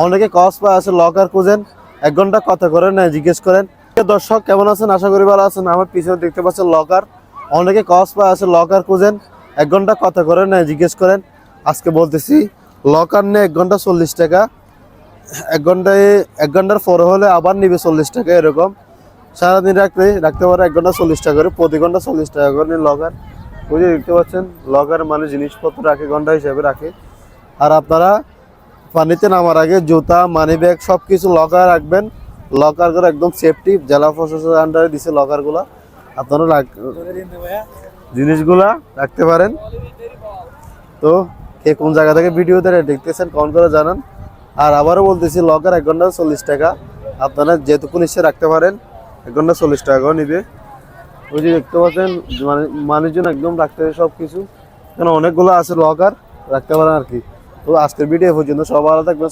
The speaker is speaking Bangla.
অনেকে কস পায় আছে লকার খুঁজেন, 1 ঘন্টা কথা করেন না জিজ্ঞেস করেন। দর্শক কেমন আছেন? আশা করি ভালো আছেন। আমার পিছনে দেখতে পাচ্ছেন লকার। অনেকে কস পায় আছে লকার খুঁজেন, 1 ঘন্টা কথা করেন না জিজ্ঞেস করেন। আজকে বলতেছি লকার নিয়ে 1 ঘন্টা 40 টাকা, 1 ঘন্টার পরে হলে আবার নিবে 40 টাকা। এরকম সারাদিন রাখতে পারে 1 ঘন্টা 40 টাকা করে, প্রতি ঘন্টা 40 টাকা করে নিন লকার। বুঝে দেখতে পাচ্ছেন লকার মানে জিনিসপত্র রাখে, ঘন্টা হিসাবে রাখে। আর আপনারা পানিতে নামার আগে জুতা, মানি ব্যাগ সব কিছু লকার রাখবেন। লকার করে একদম সেফটি, জেলা প্রশাসনের আন্ডারে দিছে লকারগুলা। আপনারা জিনিসগুলা রাখতে পারেন। তো কে কোন জায়গা থেকে ভিডিওতে দেখতেছেন কমেন্ট করে জানান। আর আবারও বলতেছি লকার 1 ঘন্টা 40 টাকা, আপনারা যেটুকু নিশ্চয় রাখতে পারেন 1 ঘন্টা 40 টাকা করে নিবে। ওই যে দেখতে পাচ্ছেন মানুষজন একদম রাখতে সব কিছু, কারণ অনেকগুলো আছে লকার রাখতে পারেন আর কি। তো আজকের ভিডিও পর্যন্ত সব ভালো থাকবেন।